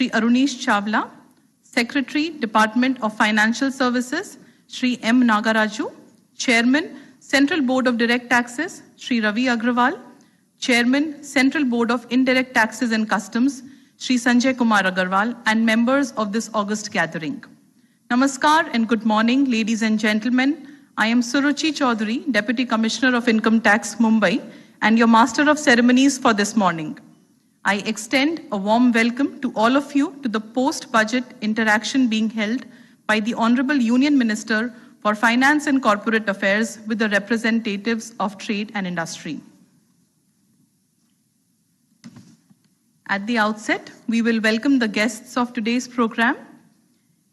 Shri Arunish Chawla, Secretary, Department of Financial Services, Shri M. Nagaraju, Chairman, Central Board of Direct Taxes, Shri Ravi Agrawal, Chairman, Central Board of Indirect Taxes and Customs, Shri Sanjay Kumar Agarwal, and members of this august gathering. Namaskar and good morning, ladies and gentlemen. I am Suruchi Chaudhary, Deputy Commissioner of Income Tax, Mumbai, and your Master of Ceremonies for this morning. I extend a warm welcome to all of you to the post-budget interaction being held by the Honorable Union Minister for Finance and Corporate Affairs with the representatives of trade and industry. At the outset, we will welcome the guests of today's program.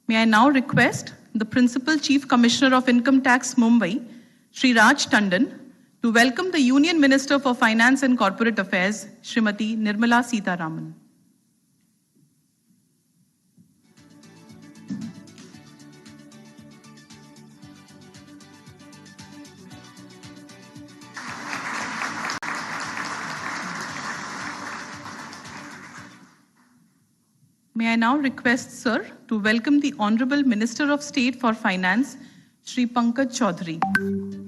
May I now request the Principal Chief Commissioner of Income Tax, Mumbai, Shri Raj Tandon, to welcome the Union Minister for Finance and Corporate Affairs, Srimati Nirmala Sitharaman. May I now request, sir, to welcome the Honorable Minister of State for Finance, Shri Pankaj Chaudhary.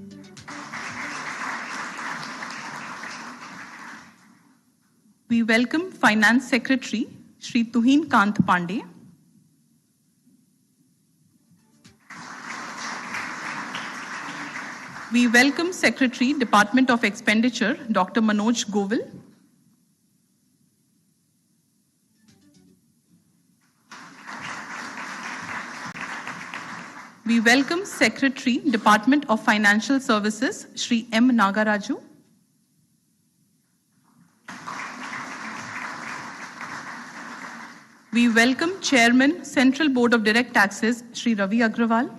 We welcome Finance Secretary, Shri Tuhin Kant Pandey. We welcome Secretary, Department of Expenditure, Dr. Manoj Govil. We welcome Secretary, Department of Financial Services, Shri M. Nagaraju. We welcome Chairman, Central Board of Direct Taxes, Shri Ravi Agrawal.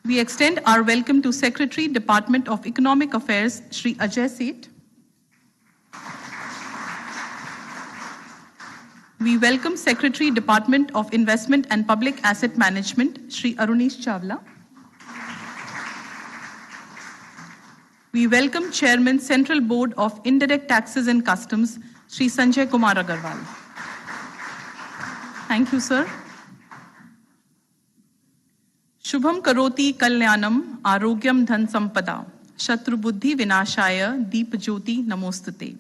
We extend our welcome to Secretary, Department of Economic Affairs, Shri Ajay Seth. We welcome Secretary, Department of Investment and Public Asset Management, Shri Arunish Chawla. We welcome Chairman, Central Board of Indirect Taxes and Customs, Shri Sanjay Kumar Agarwal. Thank you, sir. Shubham Karoti Kalyanam Arogyam Dhan Sampada Shatru Buddhi Vinashaya Deep Jyoti Namostate.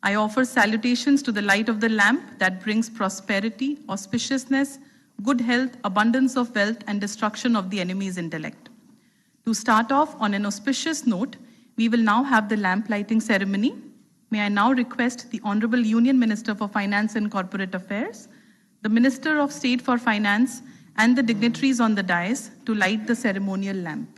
I offer salutations to the light of the lamp that brings prosperity, auspiciousness, good health, abundance of wealth, and destruction of the enemy's intellect. To start off on an auspicious note, we will now have the lamp lighting ceremony. May I now request the Honorable Union Minister for Finance and Corporate Affairs, the Minister of State for Finance, and the dignitaries on the dais to light the ceremonial lamp.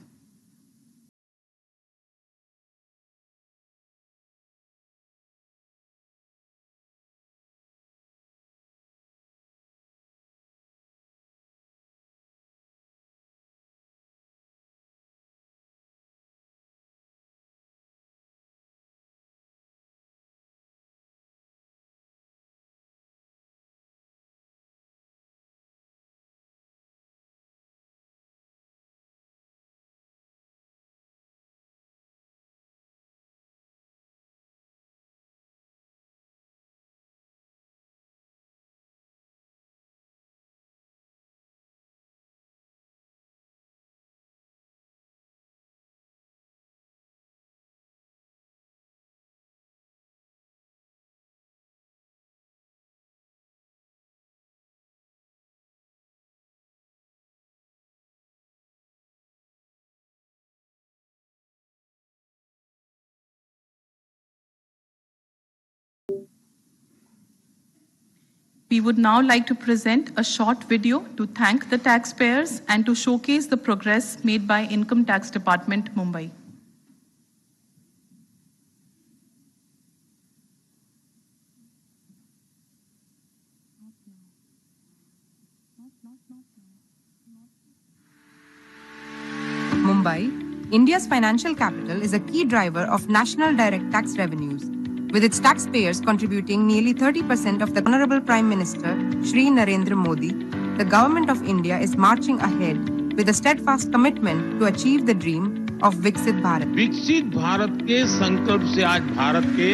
We would now like to present a short video to thank the taxpayers and to showcase the progress made by Income Tax Department, Mumbai. Mumbai, India's financial capital, is a key driver of national direct tax revenues, with its taxpayers contributing nearly 30% of the Honorable Prime Minister, Shri Narendra Modi. The Government of India is marching ahead with a steadfast commitment to achieve the dream of Viksit Bharat. विकसित भारत के संकल्प से आज भारत के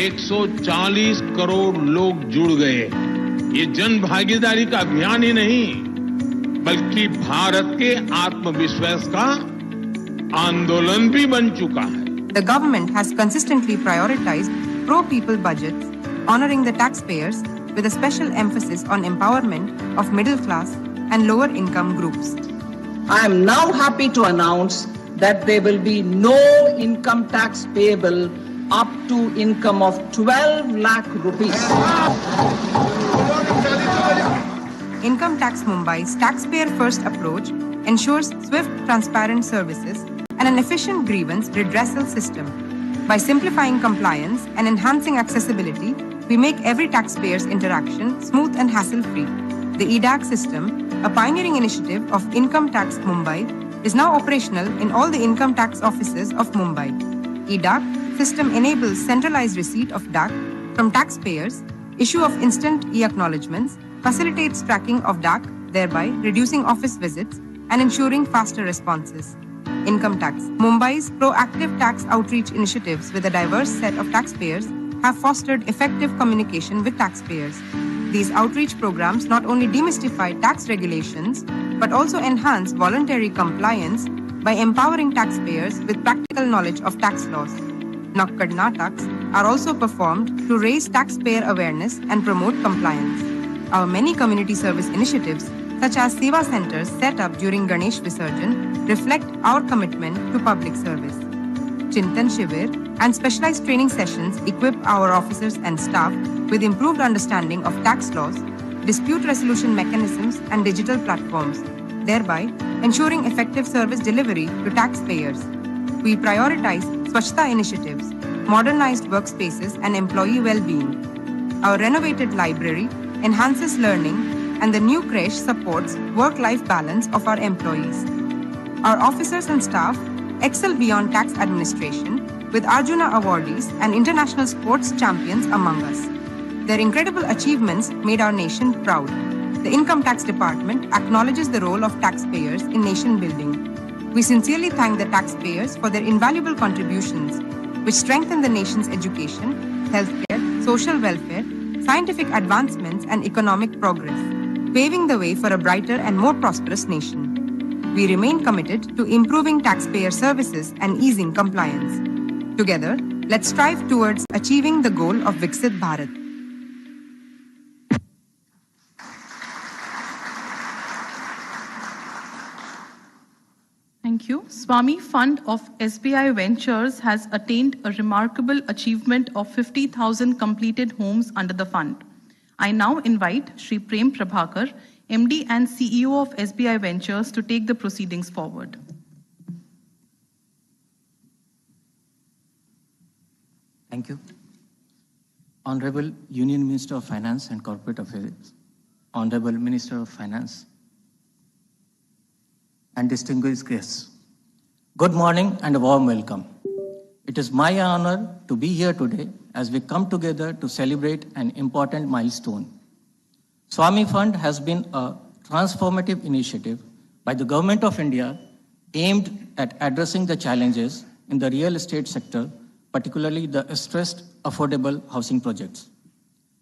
140 करोड़ लोग जुड़ गए। ये जन भागीदारी का अभियान ही नहीं, बल्कि भारत के आत्मविश्वास का आंदोलन भी बन चुका है। The government has consistently prioritized pro-people budgets, honoring the taxpayers with a special emphasis on empowerment of middle class and lower income groups. I am now happy to announce that there will be no income tax payable up to income of 12 lakh rupees. Income Tax Mumbai's taxpayer-first approach ensures swift, transparent services and an efficient grievance redressal system. By simplifying compliance and enhancing accessibility, we make every taxpayer's interaction smooth and hassle-free. The EDAC system, a pioneering initiative of Income Tax Mumbai, is now operational in all the income tax offices of Mumbai. EDAC system enables centralized receipt of DAC from taxpayers, issue of instant e-acknowledgements, facilitates tracking of DAC, thereby reducing office visits and ensuring faster responses. Income Tax. Mumbai's proactive tax outreach initiatives with a diverse set of taxpayers have fostered effective communication with taxpayers. These outreach programs not only demystify tax regulations, but also enhance voluntary compliance by empowering taxpayers with practical knowledge of tax laws. Nakkad Nataks are also performed to raise taxpayer awareness and promote compliance. Our many community service initiatives, such as Seva centers set up during Ganesh Visarjan, reflect our commitment to public service. Chintan Shivir and specialized training sessions equip our officers and staff with improved understanding of tax laws, dispute resolution mechanisms, and digital platforms, thereby ensuring effective service delivery to taxpayers. We prioritize Swachhta initiatives, modernized workspaces, and employee well-being. Our renovated library enhances learning, and the new creche supports work-life balance of our employees. Our officers and staff excel beyond tax administration with Arjuna awardees and international sports champions among us. Their incredible achievements made our nation proud. The Income Tax Department acknowledges the role of taxpayers in nation building. We sincerely thank the taxpayers for their invaluable contributions, which strengthen the nation's education, healthcare, social welfare, scientific advancements, and economic progress, paving the way for a brighter and more prosperous nation. We remain committed to improving taxpayer services and easing compliance. Together, let's strive towards achieving the goal of Viksit Bharat. Thank you. Swami Fund of SBI Ventures has attained a remarkable achievement of 50,000 completed homes under the fund. I now invite Shri Prem Prabhakar, MD and CEO of SBI Ventures, to take the proceedings forward. Thank you. Honorable Union Minister of Finance and Corporate Affairs, Honorable Minister of Finance, and distinguished guests. Good morning and a warm welcome. It is my honor to be here today as we come together to celebrate an important milestone. Swami Fund has been a transformative initiative by the Government of India aimed at addressing the challenges in the real estate sector, particularly the stressed affordable housing projects.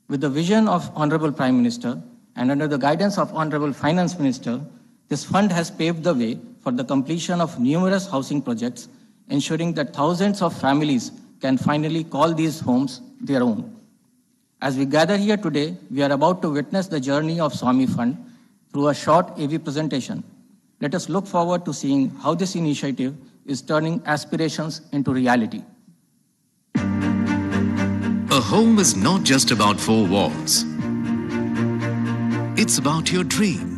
With the vision of Honorable Prime Minister and under the guidance of Honorable Finance Minister, this fund has paved the way for the completion of numerous housing projects, ensuring that thousands of families can finally call these homes their own. As we gather here today, we are about to witness the journey of Swami Fund through a short AV presentation. Let us look forward to seeing how this initiative is turning aspirations into reality. A home is not just about four walls. It's about your dream.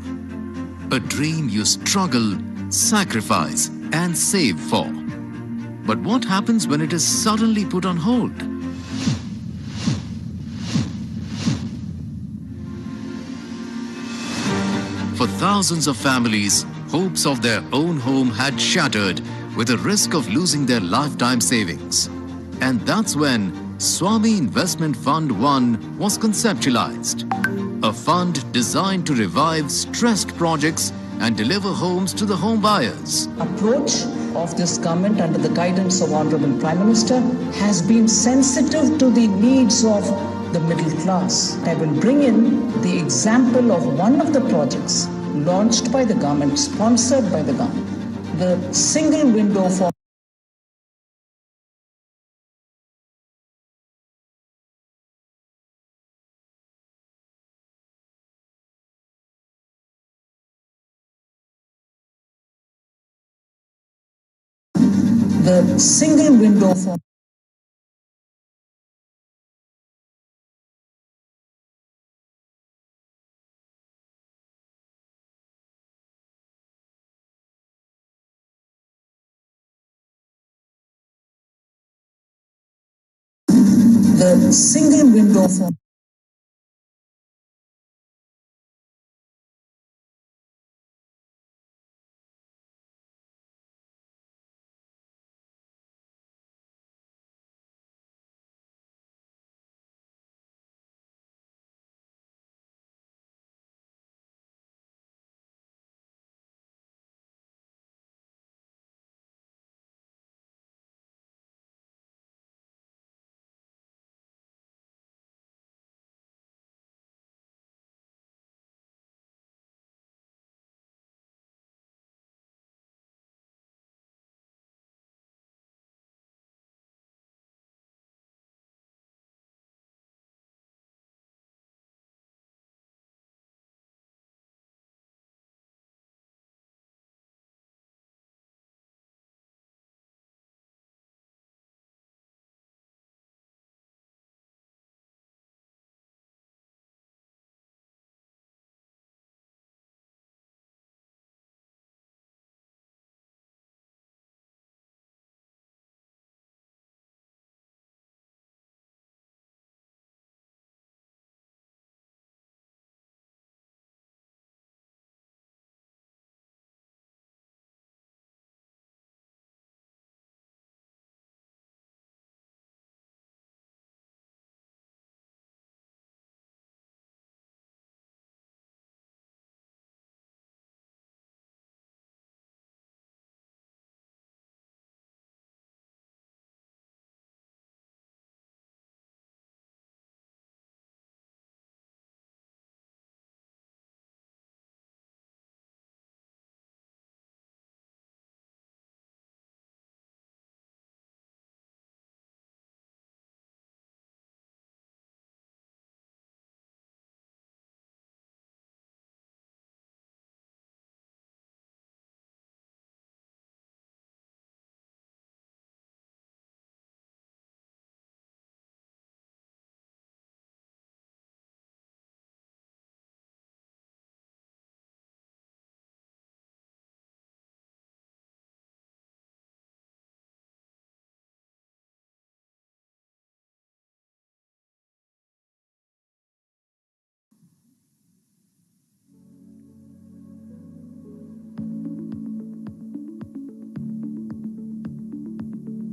A dream you struggle, sacrifice, and save for. But what happens when it is suddenly put on hold? For thousands of families, hopes of their own home had shattered with the risk of losing their lifetime savings. And that's when Swami Investment Fund 1 was conceptualized. A fund designed to revive stressed projects and deliver homes to the home buyers. Approach of this government under the guidance of Honorable Prime Minister has been sensitive to the needs of the middle class. I will bring in the example of one of the projects launched by the government, sponsored by the government, the single window for the single window for the single window for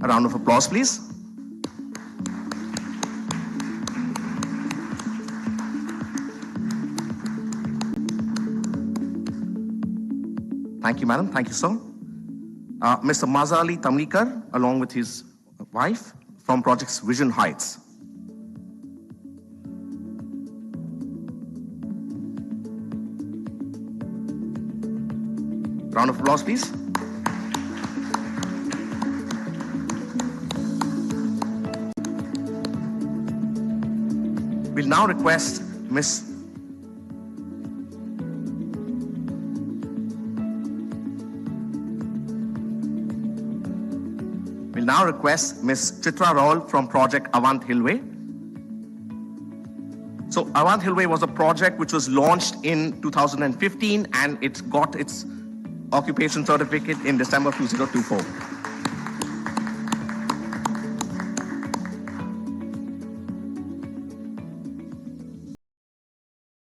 A round of applause, please. Thank you, madam. Thank you, sir. Mr. Mazali Tamlikar, along with his wife, from Projects Vision Heights. Round of applause, please. We'll now request Miss Chitra Raul from Project Avant Hillway. So Avant Hillway was a project which was launched in 2015 and it got its occupation certificate in December 2024.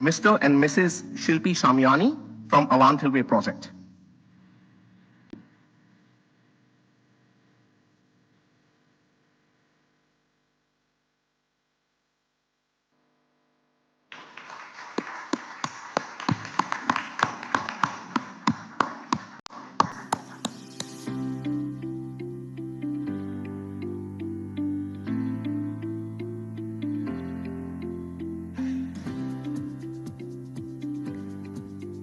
Mr. and Mrs. Shilpi Shamyani from Avant Hillway Project.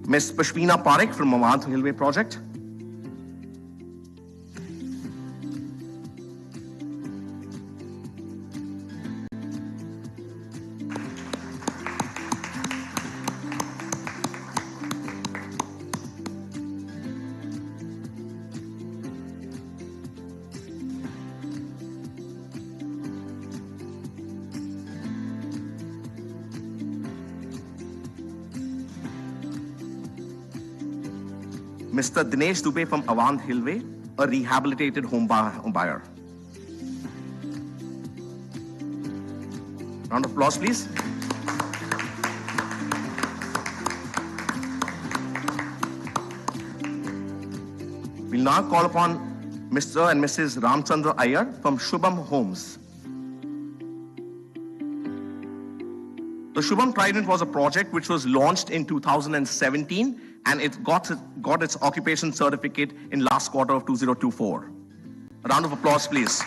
Ms. Pashmina Parekh from Avandh Railway Project. Mr. Dinesh Dubey from Avandh Railway, a rehabilitated home buyer. Round of applause, please. We'll now call upon Mr. and Mrs. Ramchandra Iyer from Shubham Homes. The Shubham Trident was a project which was launched in 2017 and it got its occupation certificate in last quarter of 2024. A round of applause, please.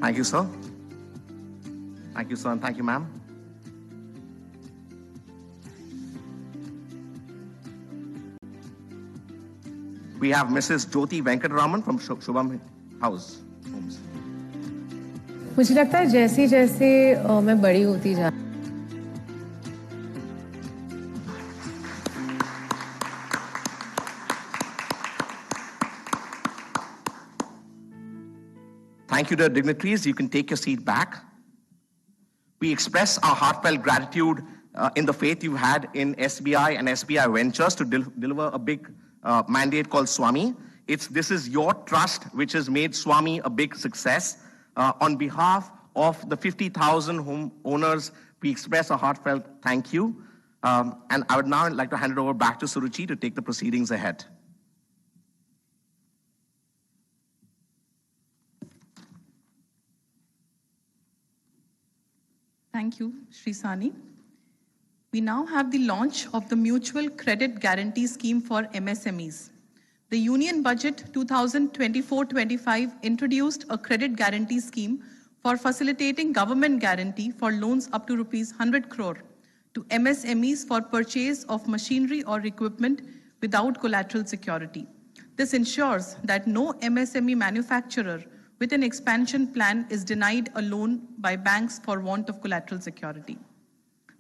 Thank you, sir. Thank you, sir, and thank you, ma'am. We have Mrs. Jyoti Venkataraman from Shubham Homes. मुझे लगता है जैसे जैसे मैं बड़ी होती जा Thank you to the dignitaries. You can take your seat back. We express our heartfelt gratitude in the faith you had in SBI and SBI Ventures to deliver a big mandate called Swami. This is your trust which has made Swami a big success. On behalf of the 50,000 homeowners, we express a heartfelt thank you. And I would now like to hand it over back to Suruchi to take the proceedings ahead. Thank you, Sri Sani. We now have the launch of the Mutual Credit Guarantee Scheme for MSMEs. The Union Budget 2024-25 introduced a credit guarantee scheme for facilitating government guarantee for loans up to Rs 100 crore to MSMEs for purchase of machinery or equipment without collateral security. This ensures that no MSME manufacturer with an expansion plan is denied a loan by banks for want of collateral security.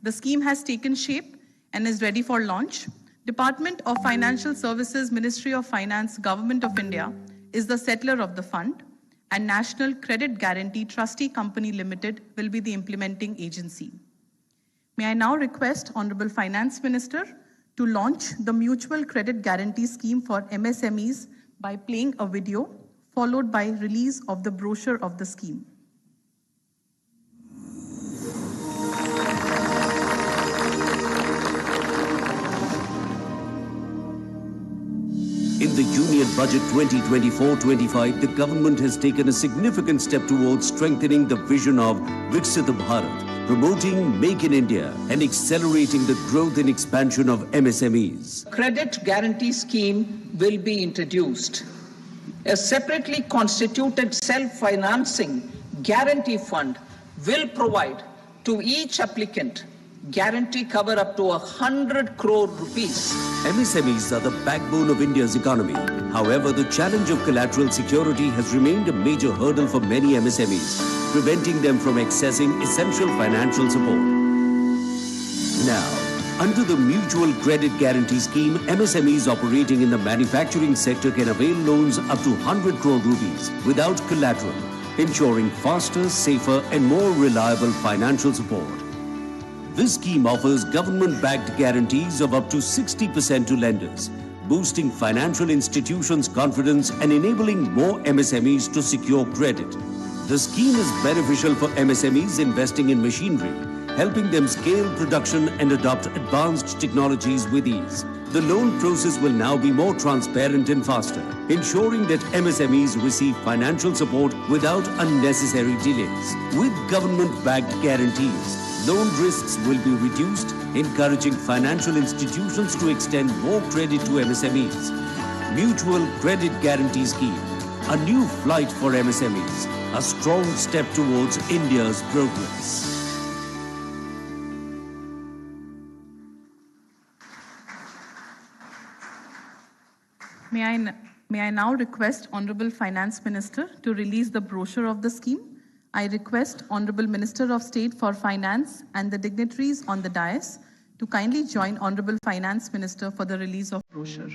The scheme has taken shape and is ready for launch. Department of Financial Services, Ministry of Finance, Government of India is the settler of the fund, and National Credit Guarantee Trustee Company Limited will be the implementing agency. May I now request Honorable Finance Minister to launch the Mutual Credit Guarantee Scheme for MSMEs by playing a video, followed by release of the brochure of the scheme. In the Union Budget 2024-25, the government has taken a significant step towards strengthening the vision of Viksit Bharat, promoting Make in India and accelerating the growth and expansion of MSMEs. Credit guarantee scheme will be introduced. A separately constituted self-financing guarantee fund will provide to each applicant guarantee cover up to 100 crore rupees. MSMEs are the backbone of India's economy. However, the challenge of collateral security has remained a major hurdle for many MSMEs, preventing them from accessing essential financial support. Now, under the Mutual Credit Guarantee Scheme, MSMEs operating in the manufacturing sector can avail loans up to 100 crore rupees without collateral, ensuring faster, safer and more reliable financial support. This scheme offers government-backed guarantees of up to 60% to lenders, boosting financial institutions' confidence and enabling more MSMEs to secure credit. The scheme is beneficial for MSMEs investing in machinery, helping them scale production and adopt advanced technologies with ease. The loan process will now be more transparent and faster, ensuring that MSMEs receive financial support without unnecessary delays. With government-backed guarantees, loan risks will be reduced, encouraging financial institutions to extend more credit to MSMEs. Mutual Credit Guarantee Scheme, a new flight for MSMEs, a strong step towards India's progress. May I now request Honorable Finance Minister to release the brochure of the scheme. I request Honorable Minister of State for Finance and the dignitaries on the dais to kindly join Honorable Finance Minister for the release of brochure.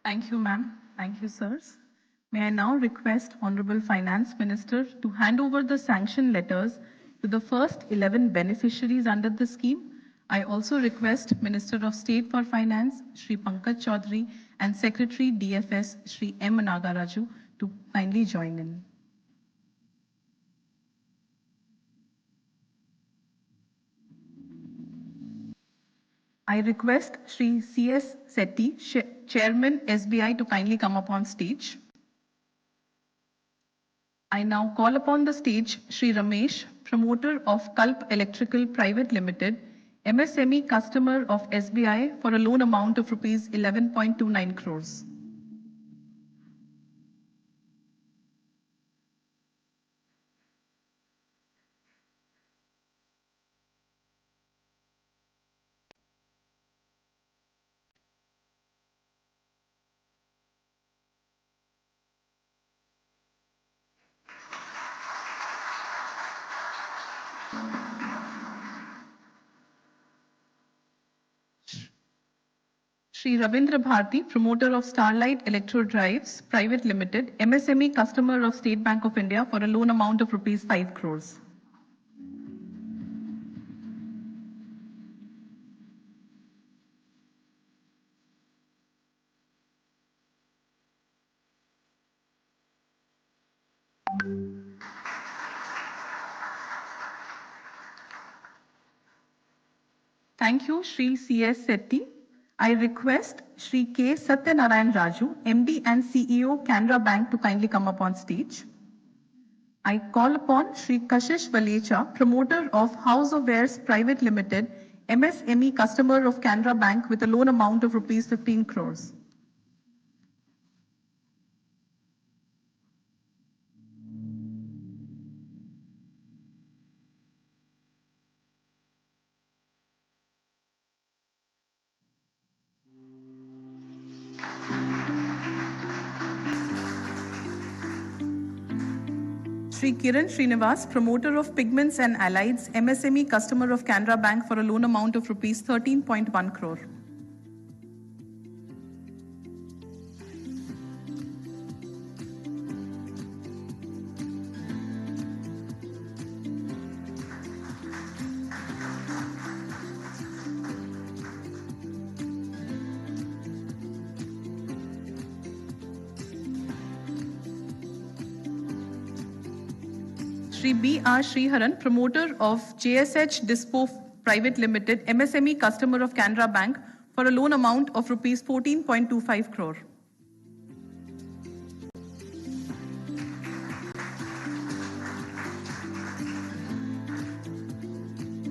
Thank you, ma'am. Thank you, sirs. May I now request Honorable Finance Minister to hand over the sanction letters to the first 11 beneficiaries under the scheme. I also request Minister of State for Finance, Shri Pankaj Chaudhary, and Secretary DFS, Shri M. Nagaraju, to kindly join in. I request Shri C.S. Sethi, Chairman SBI, to kindly come up on stage. I now call upon the stage Shri Ramesh, promoter of Kalp Electrical Private Limited, MSME customer of SBI, for a loan amount of rupees 11.29 crores. Shri Ravindra Bharti, promoter of Starlight Electro Drives Private Limited, MSME customer of State Bank of India, for a loan amount of rupees 5 crores. Thank you, Shri C.S. Sethi. I request Shri K. Satyanarayan Raju, MD and CEO, Canara Bank, to kindly come up on stage. I call upon Shri Kashish Valecha, promoter of House of Wares Private Limited, MSME customer of Canara Bank, with a loan amount of rupees 15 crores. Shri Kiran Srinivas, promoter of Pigments and Allieds, MSME customer of Canara Bank, for a loan amount of rupees 13.1 crore. Shri B.R. Sriharan, promoter of JSH Dispo Private Limited, MSME customer of Canara Bank, for a loan amount of rupees 14.25 crore.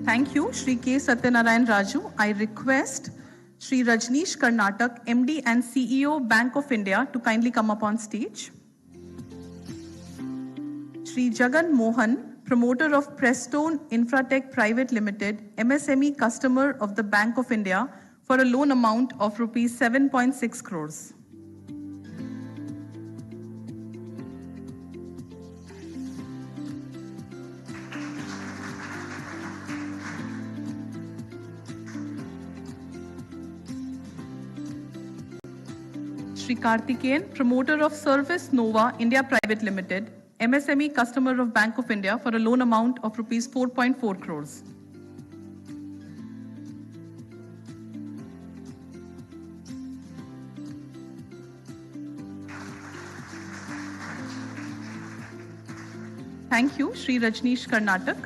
Thank you, Shri K. Satyanarayan Raju. I request Shri Rajneesh Karnatak, MD and CEO, Bank of India, to kindly come up on stage. Shri Jagan Mohan, promoter of Prestone Infratech Private Limited, MSME customer of the Bank of India, for a loan amount of rupees 7.6 crores. Shri Karthikeyan, promoter of Service Nova India Private Limited, MSME customer of Bank of India for a loan amount of rupees 4.4 crores. Thank you, Shri Rajneesh Karnatak.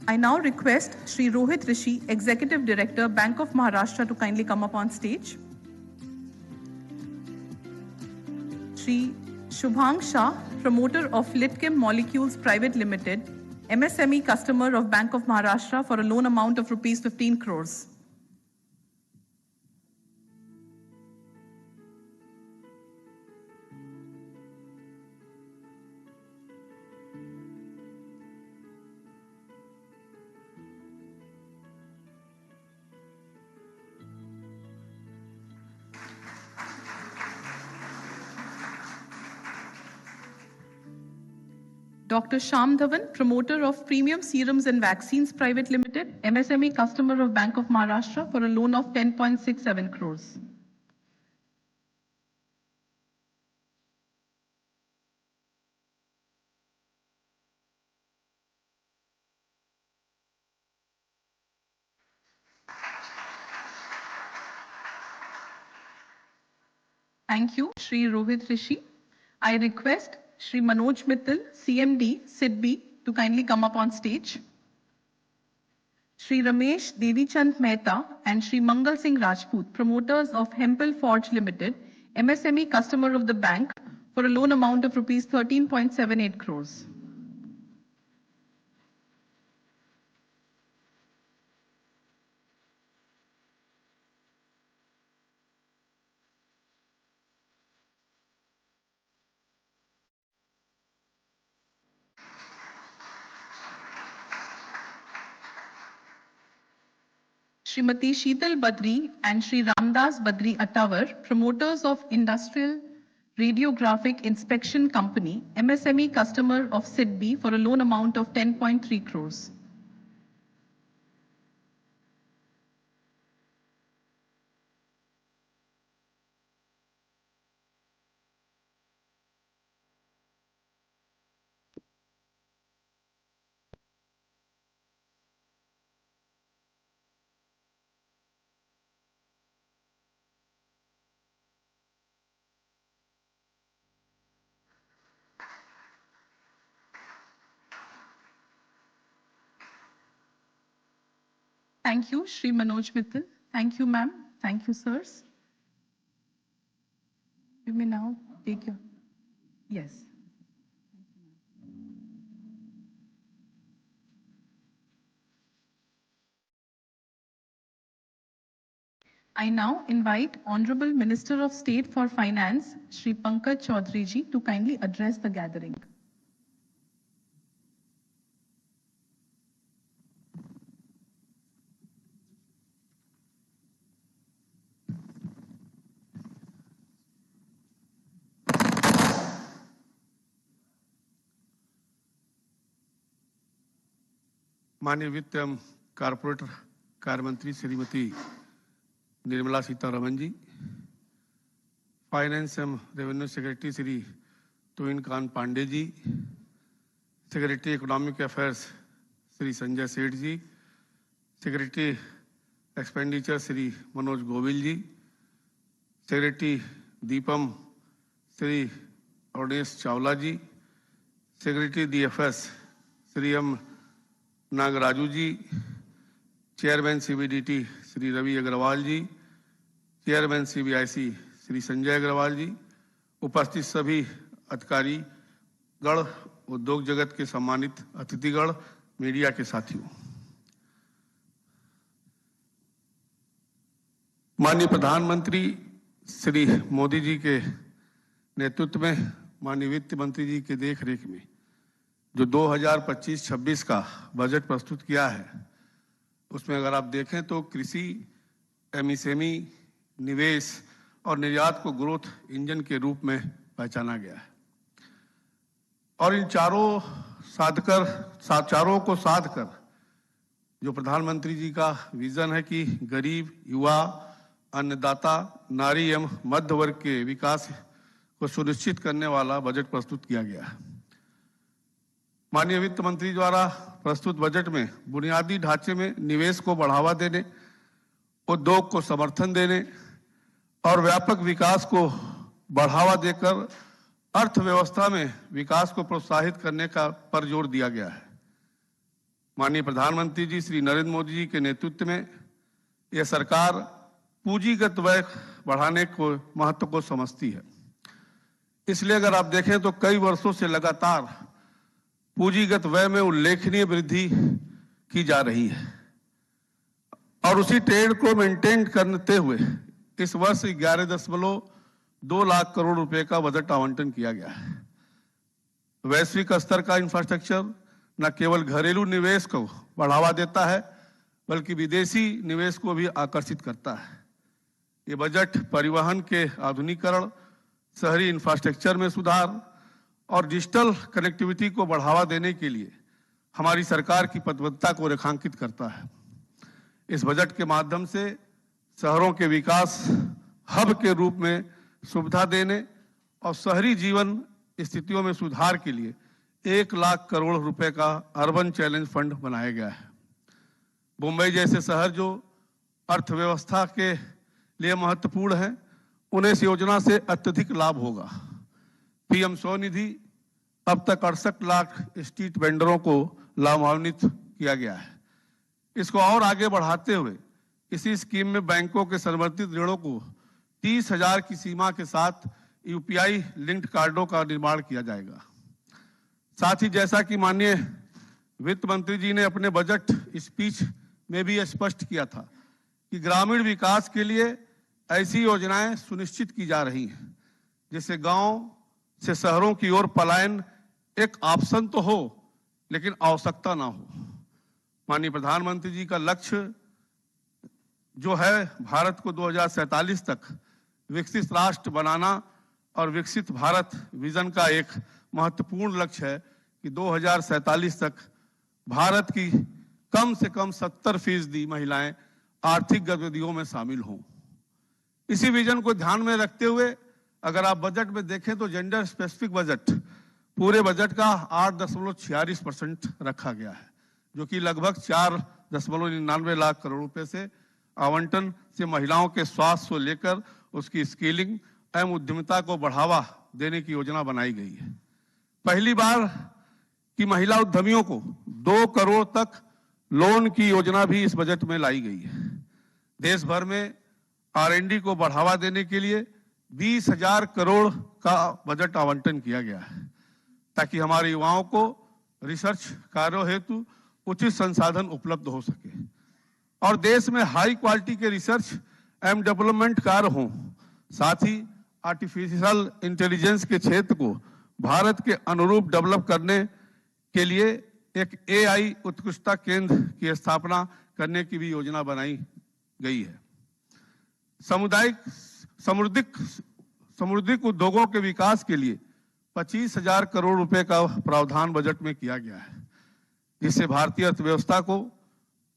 I now request Shri Rohit Rishi, Executive Director, Bank of Maharashtra, to kindly come up on stage. Shri Shubhang Shah, promoter of Litchem Molecules Private Limited, MSME customer of Bank of Maharashtra for a loan amount of rupees 15 crores. Dr. Shyam Dhawan, promoter of Premium Serums and Vaccines Private Limited, MSME customer of Bank of Maharashtra for a loan of 10.67 crores. Thank you, Shri Rohit Rishi. I request Shri Manoj Mittal, CMD, SIDBI, to kindly come up on stage. Shri Ramesh Devichand Mehta and Shri Mangal Singh Rajput, promoters of Hempel Forge Limited, MSME customer of the bank for a loan amount of rupees 13.78 crores. Srimati Sheetal Badri and Shri Ramdas Badri Attawar, promoters of Industrial Radiographic Inspection Company, MSME customer of SIDBI for a loan amount of 10.3 crores. Thank you, Shri Manoj Mittal. Thank you, ma'am. Thank you, sirs. You may now take your... Yes. I now invite Honorable Minister of State for Finance, Shri Pankaj Chaudhary ji, to kindly address the gathering. माननीय वित्त एवं corporate कार्य मंत्री Shrimati Nirmala Sitharaman ji, finance एवं revenue secretary Shri Tuhin Kanta Pandey ji, secretary economic affairs Shri Sanjay Seth ji, secretary expenditure Shri Manoj Govil ji, secretary DIPAM Shri अरुणेश चावला जी, सेक्रेटरी DFS Shri M Nagaraju ji, chairman CBDT Shri Ravi Agrawal ji, chairman CBIC Shri Sanjay Agrawal ji, उपस्थित सभी अधिकारी गण, उद्योग जगत के सम्मानित अतिथिगण, मीडिया के साथियों, माननीय प्रधानमंत्री श्री मोदी जी के नेतृत्व में, माननीय वित्त मंत्री जी के देखरेख में जो 2025-26 का बजट प्रस्तुत किया है, उसमें अगर आप देखें तो कृषि, MSME, निवेश और निर्यात को ग्रोथ इंजन के रूप में पहचाना गया है। और इन चारों को साध कर जो प्रधानमंत्री जी का विजन है कि गरीब, युवा, अन्नदाता, नारी एवं मध्य वर्ग के विकास को सुनिश्चित करने वाला बजट प्रस्तुत किया गया है। माननीय वित्त मंत्री द्वारा प्रस्तुत बजट में बुनियादी ढांचे में निवेश को बढ़ावा देने, उद्योग को समर्थन देने और व्यापक विकास को बढ़ावा देकर अर्थव्यवस्था में विकास को प्रोत्साहित करने का पर जोर दिया गया है। माननीय प्रधानमंत्री जी श्री नरेंद्र मोदी जी के नेतृत्व में यह सरकार पूंजीगत व्यय बढ़ाने को महत्व को समझती है। इसलिए अगर आप देखें तो कई वर्षों से लगातार पूंजीगत व्यय में उल्लेखनीय वृद्धि की जा रही है और उसी ट्रेंड को मेंटेन करते हुए इस वर्ष 11.2 लाख करोड़ रुपए का बजट आवंटन किया गया है। वैश्विक स्तर का इंफ्रास्ट्रक्चर न केवल घरेलू निवेश को बढ़ावा देता है बल्कि विदेशी निवेश को भी आकर्षित करता है। ये बजट परिवहन के आधुनिकीकरण, शहरी इंफ्रास्ट्रक्चर में सुधार और डिजिटल कनेक्टिविटी को बढ़ावा देने के लिए हमारी सरकार की प्रतिबद्धता को रेखांकित करता है। इस बजट के माध्यम से शहरों के विकास हब के रूप में सुविधा देने और शहरी जीवन स्थितियों में सुधार के लिए 1 लाख करोड़ रुपए का अर्बन चैलेंज फंड बनाया गया है। मुंबई जैसे शहर जो अर्थव्यवस्था के लिए महत्वपूर्ण है, उन्हें इस योजना से अत्यधिक लाभ होगा। पीएम स्वनिधि अब तक 68 लाख स्ट्रीट वेंडरों को लाभान्वित किया गया है। इसको और आगे बढ़ाते हुए इसी स्कीम में बैंकों के समर्थित ऋणों को 30,000 की सीमा के साथ यूपीआई लिंक्ड कार्डों का निर्माण किया जाएगा। साथ ही जैसा कि माननीय वित्त मंत्री जी ने अपने बजट स्पीच में भी स्पष्ट किया था कि ग्रामीण विकास के लिए ऐसी योजनाएं सुनिश्चित की जा रही हैं जिससे गांव से शहरों की ओर पलायन एक ऑप्शन तो हो लेकिन आवश्यकता ना हो। माननीय प्रधानमंत्री जी का लक्ष्य जो है भारत को 2047 तक विकसित राष्ट्र बनाना और विकसित भारत विजन का एक महत्वपूर्ण लक्ष्य है कि 2047 तक भारत की कम से कम 70% महिलाएं आर्थिक गतिविधियों में शामिल हों। इसी विजन को ध्यान में रखते हुए अगर आप बजट में देखें तो जेंडर स्पेसिफिक बजट पूरे बजट का 8.46% रखा गया है, जो कि लगभग 4.99 लाख करोड़ रुपए से आवंटन से महिलाओं के स्वास्थ्य को लेकर उसकी स्केलिंग एवं उद्यमिता को बढ़ावा देने की योजना बनाई गई है। पहली बार की महिला उद्यमियों को 2 करोड़ तक लोन की योजना भी इस बजट में लाई गई है। देश भर में R&D को बढ़ावा देने के लिए 20,000 करोड़ का बजट आवंटन किया गया है ताकि हमारे युवाओं को रिसर्च कार्यों हेतु उचित संसाधन उपलब्ध हो सके और देश में हाई क्वालिटी के रिसर्च एवं डेवलपमेंट कार्य हों। साथ ही आर्टिफिशियल इंटेलिजेंस के क्षेत्र को भारत के अनुरूप डेवलप करने के लिए एक AI उत्कृष्टता केंद्र की स्थापना करने की भी योजना बनाई गई है। समुद्रिक उद्योगों के विकास के लिए 25,000 करोड़ रुपए का प्रावधान बजट में किया गया है, जिससे भारतीय अर्थव्यवस्था को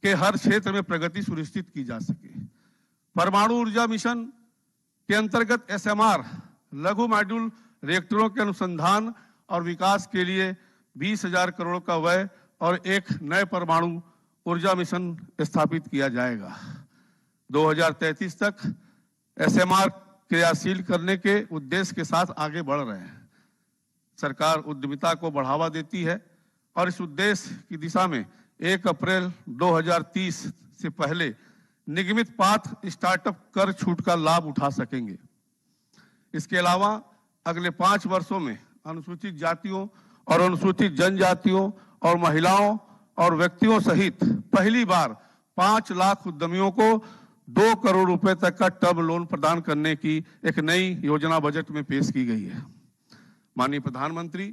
के हर क्षेत्र में प्रगति सुनिश्चित की जा सके। परमाणु ऊर्जा मिशन के अंतर्गत SMR लघु मॉड्यूल रिएक्टरों के अनुसंधान और विकास के लिए 20,000 करोड़ का व्यय और एक नए परमाणु ऊर्जा मिशन स्थापित किया जाएगा। 2033 तक SMR क्रियाशील करने के उद्देश्य के साथ आगे बढ़ रहे हैं। सरकार उद्यमिता को बढ़ावा देती है और इस उद्देश्य की दिशा में 1 अप्रैल 2030 से पहले निगमित पात्र स्टार्टअप कर छूट का लाभ उठा सकेंगे। इसके अलावा अगले 5 वर्षों में अनुसूचित जातियों और अनुसूचित जनजातियों और महिलाओं और व्यक्तियों सहित पहली बार 5 लाख उद्यमियों को 2 करोड़ रुपए तक का टर्म लोन प्रदान करने की एक नई योजना बजट में पेश की गई है। माननीय प्रधानमंत्री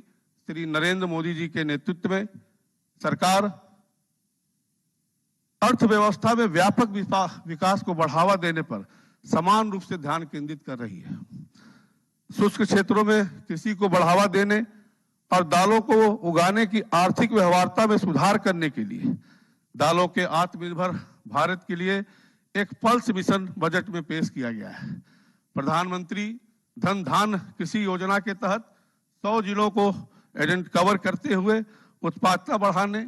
श्री नरेंद्र मोदी जी के नेतृत्व में सरकार अर्थव्यवस्था में व्यापक विकास को बढ़ावा देने पर समान रूप से ध्यान केंद्रित कर रही है। शुष्क क्षेत्रों में कृषि को बढ़ावा देने और दालों को उगाने की आर्थिक व्यवहार्यता में सुधार करने के लिए दालों के आत्मनिर्भर भारत के लिए एक पल्स मिशन बजट में पेश किया गया है। प्रधानमंत्री धन धान्य कृषि योजना के तहत 100 जिलों को कवर करते हुए उत्पादकता बढ़ाने,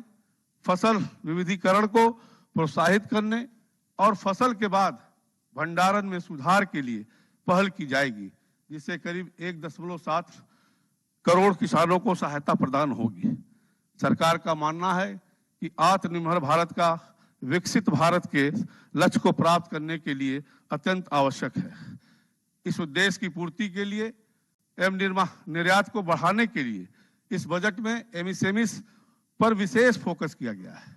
फसल विविधीकरण को प्रोत्साहित करने और फसल के बाद भंडारण में सुधार के लिए पहल की जाएगी, जिससे करीब 1.7 करोड़ किसानों को सहायता प्रदान होगी। सरकार का मानना है कि आत्मनिर्भर भारत का विकसित भारत के लक्ष्य को प्राप्त करने के लिए अत्यंत आवश्यक है। इस उद्देश्य की पूर्ति के लिए एवं निर्यात को बढ़ाने के लिए इस बजट में एमएसएमईज पर विशेष फोकस किया गया है।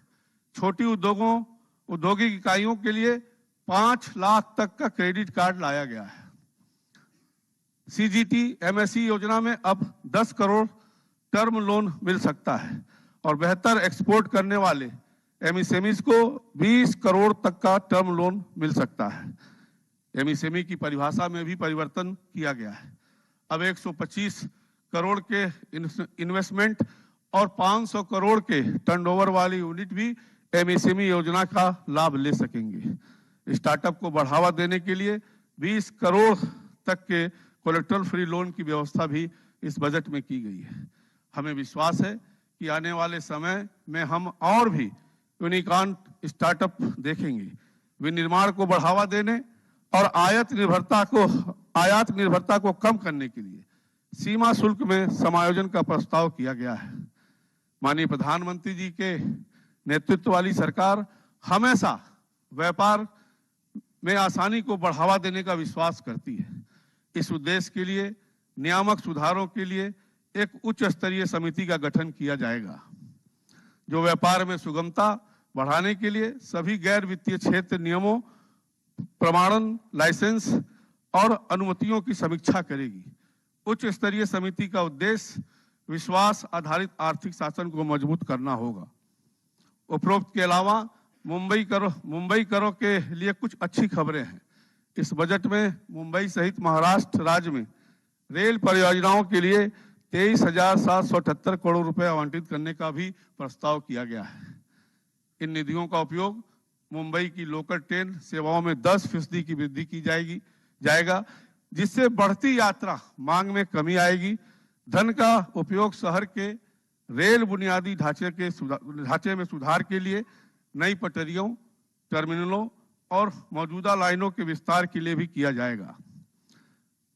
छोटी औद्योगिक इकाइयों के लिए 5 लाख तक का क्रेडिट कार्ड लाया गया है। सीजीटी एमएसई योजना में अब 10 करोड़ टर्म लोन मिल सकता है और बेहतर एक्सपोर्ट करने वाले एमएसएमईज को 20 करोड़ तक का टर्म लोन मिल सकता है। एमएसएमई की परिभाषा में भी परिवर्तन किया गया है। अब 125 करोड़ के इन्वेस्टमेंट और 500 करोड़ के टर्नओवर वाली यूनिट भी एमएसएमई योजना का लाभ ले सकेंगे। स्टार्टअप को बढ़ावा देने के लिए 20 करोड़ तक के कोलेटरल फ्री लोन की व्यवस्था भी इस बजट में की गई है। हमें विश्वास है कि आने वाले समय में हम और भी यूनिकॉर्न स्टार्टअप देखेंगे। विनिर्माण को बढ़ावा देने और आयात निर्भरता को कम करने के लिए सीमा शुल्क में समायोजन का प्रस्ताव किया गया है। माननीय प्रधानमंत्री जी के नेतृत्व वाली सरकार हमेशा व्यापार में आसानी को बढ़ावा देने का विश्वास करती है। इस उद्देश्य के लिए नियामक सुधारों के लिए एक उच्च स्तरीय समिति का गठन किया जाएगा, जो व्यापार में सुगमता बढ़ाने के लिए सभी गैर वित्तीय क्षेत्र नियमों, प्रमाणन, लाइसेंस और अनुमतियों की समीक्षा करेगी। उच्च स्तरीय समिति का उद्देश्य विश्वास आधारित आर्थिक शासन को मजबूत करना होगा। उपरोक्त के अलावा मुंबई करों के लिए कुछ अच्छी खबरें हैं। इस बजट में मुंबई सहित महाराष्ट्र राज्य में रेल परियोजनाओं के लिए 23,778 करोड़ रुपए आवंटित करने का भी प्रस्ताव किया गया है। इन निधियों का उपयोग मुंबई की लोकल ट्रेन सेवाओं में 10% की वृद्धि की जाएगा, जिससे बढ़ती यात्रा मांग में कमी आएगी। धन का उपयोग शहर के रेल बुनियादी ढांचे में सुधार के लिए, नई पटरियों, टर्मिनलों और मौजूदा लाइनों के विस्तार के लिए भी किया जाएगा।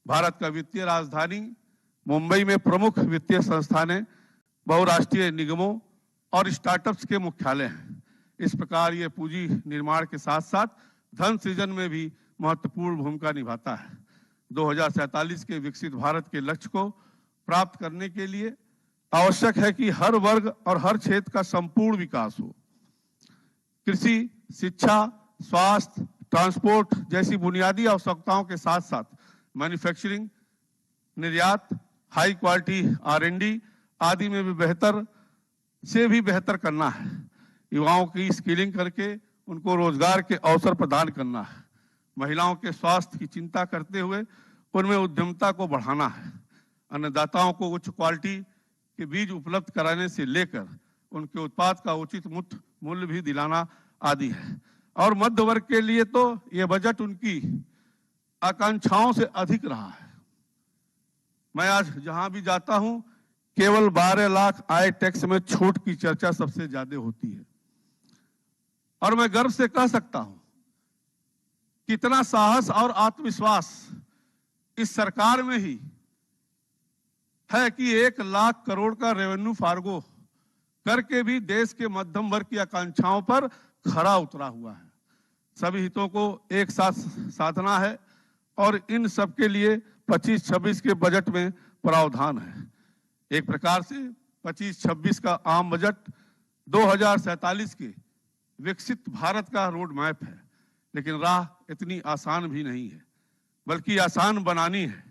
भारत का वित्तीय राजधानी मुंबई में प्रमुख वित्तीय संस्थानें, बहुराष्ट्रीय निगमों और स्टार्टअप्स के मुख्यालय हैं। इस प्रकार ये पूंजी निर्माण के साथ साथ धन सृजन में भी महत्वपूर्ण भूमिका निभाता है। 2047 के विकसित भारत के लक्ष्य को प्राप्त करने के लिए आवश्यक है कि हर वर्ग और हर क्षेत्र का संपूर्ण विकास हो। कृषि, शिक्षा, स्वास्थ्य, ट्रांसपोर्ट जैसी बुनियादी आवश्यकताओं के साथ साथ मैन्युफैक्चरिंग, निर्यात, हाई क्वालिटी R&D आदि में भी बेहतर करना है। युवाओं की स्किलिंग करके उनको रोजगार के अवसर प्रदान करना है। महिलाओं के स्वास्थ्य की चिंता करते हुए उनमें उद्यमिता को बढ़ाना है। अन्नदाताओं को उच्च क्वालिटी के बीज उपलब्ध कराने से लेकर उनके उत्पाद का उचित मूल्य भी दिलाना आदि है। और मध्य वर्ग के लिए तो ये बजट उनकी आकांक्षाओं से अधिक रहा है। मैं आज जहां भी जाता हूं, केवल 12 लाख आय टैक्स में छूट की चर्चा सबसे ज्यादा होती है। और मैं गर्व से कह सकता हूं कितना साहस और आत्मविश्वास इस सरकार में ही है कि 1 लाख करोड़ का रेवेन्यू फार्गो करके भी देश के मध्यम वर्ग की आकांक्षाओं पर खरा उतरा हुआ है। सभी हितों को एक साथ साधना है और इन सब के लिए 25-26 के बजट में प्रावधान है। एक प्रकार से 25-26 का आम बजट 2047 के विकसित भारत का रोड मैप है। लेकिन राह इतनी आसान भी नहीं है, बल्कि आसान बनानी है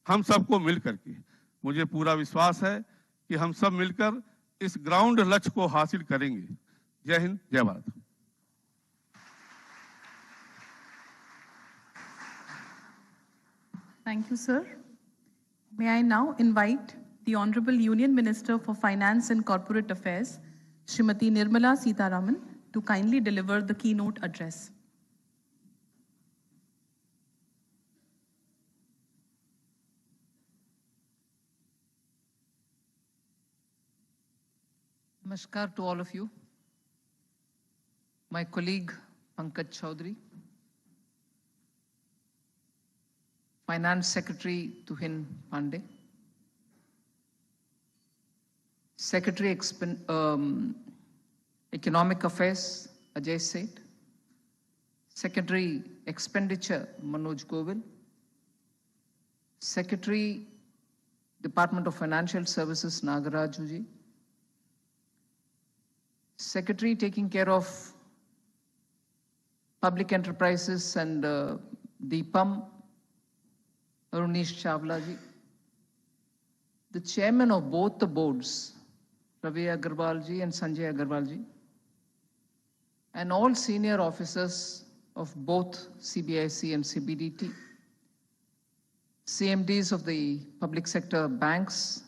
हम सबको मिलकर के। मुझे पूरा विश्वास है कि हम सब मिलकर इस ग्राउंड लक्ष्य को हासिल करेंगे। जय हिंद, जय Bharat. Thank you, sir. May I now invite the Honorable Union Minister for Finance and Corporate Affairs, Srimati Nirmala Sitharaman, to kindly deliver the keynote address. Namaskar to all of you. My colleague Pankaj Chaudhary, Finance Secretary Tuhin Pandey, Secretary Economic Affairs Ajay Seth, Secretary Expenditure Manoj Govil, Secretary Department of Financial Services Nagaraju ji, Secretary taking care of Public Enterprises and DPAM Arunish Chawla ji, the chairman of both the boards Ravi Agrawal ji and Sanjay Agrawal ji, and all senior officers of both CBIC and CBDT, CMDs of the public sector banks,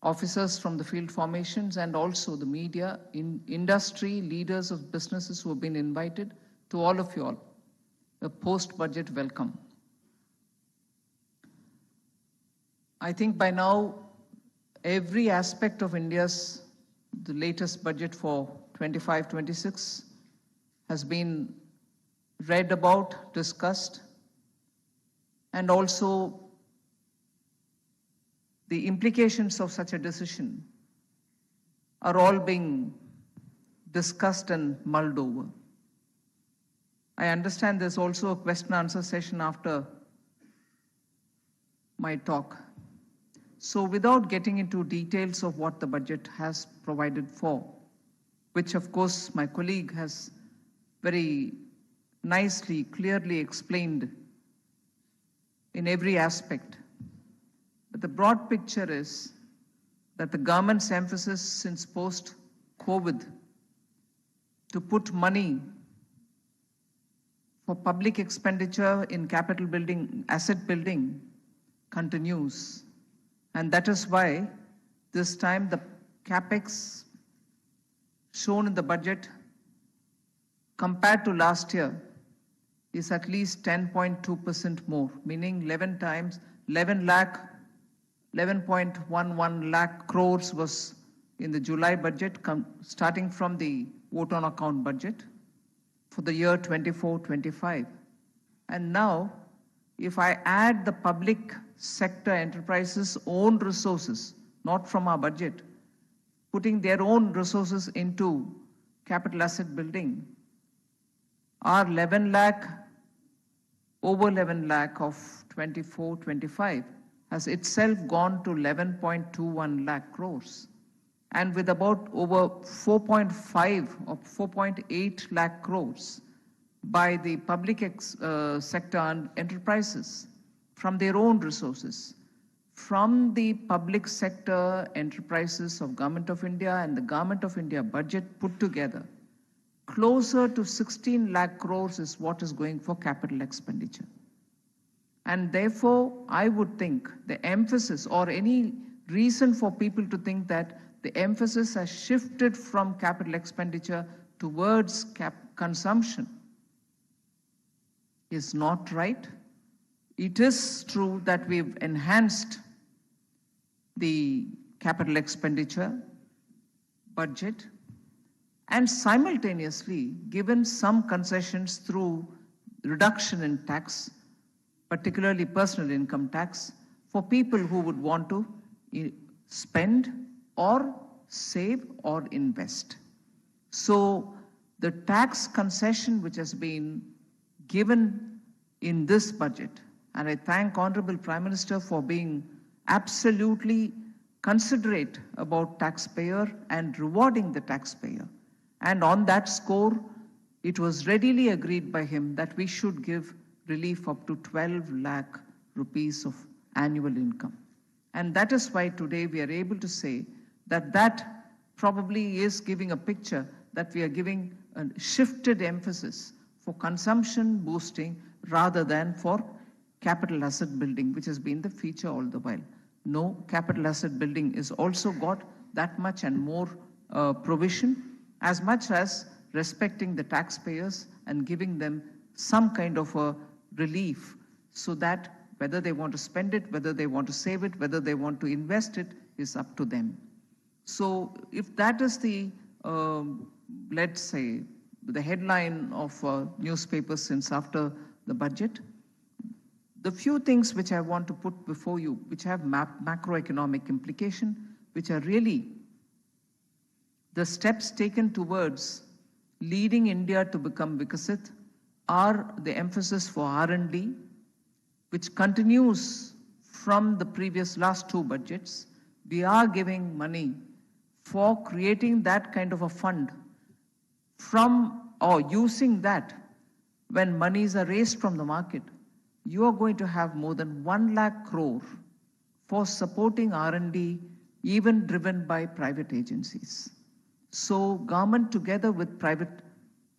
officers from the field formations, and also the media, industry, leaders of businesses who have been invited, to all of you all, a post-budget welcome. I think by now, every aspect of India's, the latest budget for 25-26 has been read about, discussed, and also the implications of such a decision are all being discussed and mulled over. I understand there's also a question answer session after my talk. So without getting into details of what the budget has provided for, which of course my colleague has very nicely, clearly explained in every aspect. But the broad picture is that the government's emphasis since post-COVID to put money for public expenditure in capital building, asset building continues. And that is why this time the capex shown in the budget compared to last year is at least 10.2% more, meaning 11.11 lakh crores was in the July budget, starting from the vote on account budget for the year 24-25. And now, if I add the public sector enterprises' own resources, not from our budget, putting their own resources into capital asset building, our over 11 lakh of 24-25 has itself gone to 11.21 lakh crores. And with about over 4.5 or 4.8 lakh crores by the public sector and enterprises from their own resources, from the public sector enterprises of Government of India and the Government of India budget put together, closer to 16 lakh crores is what is going for capital expenditure. And therefore, I would think the emphasis or any reason for people to think that the emphasis has shifted from capital expenditure towards consumption is not right. It is true that we've enhanced the capital expenditure budget and simultaneously given some concessions through reduction in tax, particularly personal income tax, for people who would want to spend or save or invest. So the tax concession which has been given in this budget, and I thank Honorable Prime Minister for being absolutely considerate about taxpayer and rewarding the taxpayer. And on that score, it was readily agreed by him that we should give relief up to 12 lakh rupees of annual income. And that is why today we are able to say that that probably is giving a picture that we are giving a shifted emphasis for consumption boosting rather than for capital asset building, which has been the feature all the while. No, capital asset building is also got that much and more provision, as much as respecting the taxpayers and giving them some kind of a relief so that whether they want to spend it, whether they want to save it, whether they want to invest it is up to them. So if that is the, let's say, the headline of newspapers since after the budget, the few things which I want to put before you, which have macroeconomic implication, which are really the steps taken towards leading India to become Vikasit, are the emphasis for R&D, which continues from the previous last two budgets. We are giving money for creating that kind of a fund from, or using that when monies are raised from the market. You are going to have more than 1 lakh crore for supporting R&D, even driven by private agencies. So government together with private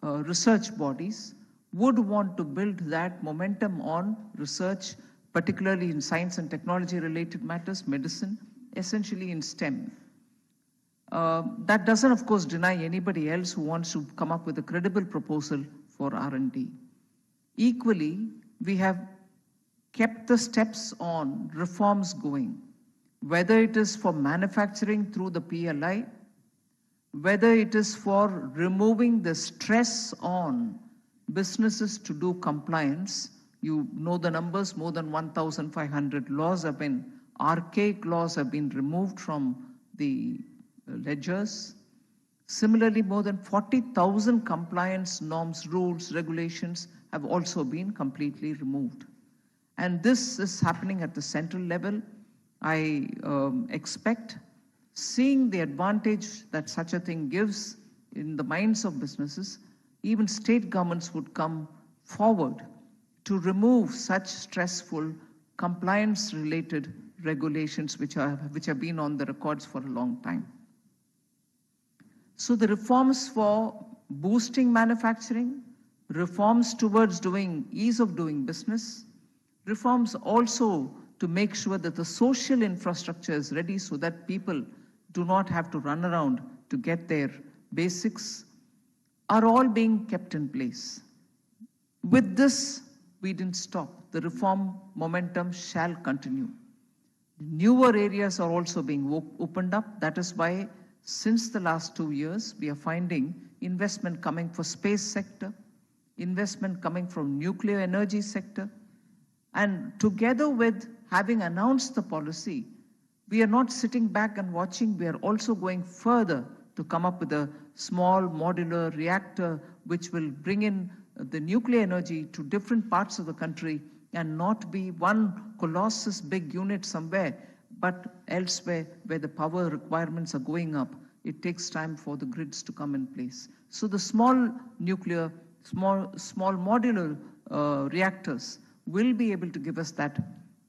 research bodies would want to build that momentum on research, particularly in science and technology related matters, medicine, essentially in STEM. That doesn't, of course, deny anybody else who wants to come up with a credible proposal for R&D. Equally, we have kept the steps on reforms going, whether it is for manufacturing through the PLI, whether it is for removing the stress on businesses to do compliance. You know the numbers, more than 1,500 laws have been, archaic laws have been removed from the ledgers. Similarly, more than 40,000 compliance norms, rules, regulations have also been completely removed. And this is happening at the central level. I expect, seeing the advantage that such a thing gives in the minds of businesses, even state governments would come forward to remove such stressful compliance-related regulations which have been on the records for a long time. So the reforms for boosting manufacturing, reforms towards ease of doing business, reforms also to make sure that the social infrastructure is ready so that people do not have to run around to get their basics, are all being kept in place. With this, we didn't stop. The reform momentum shall continue. Newer areas are also being opened up. That is why, since the last 2 years, we are finding investment coming for space sector, investment coming from nuclear energy sector, and together with having announced the policy, we are not sitting back and watching. We are also going further to come up with a small modular reactor which will bring in the nuclear energy to different parts of the country and not be one colossus big unit somewhere, but elsewhere where the power requirements are going up. It takes time for the grids to come in place. So the small nuclear, small modular reactors will be able to give us that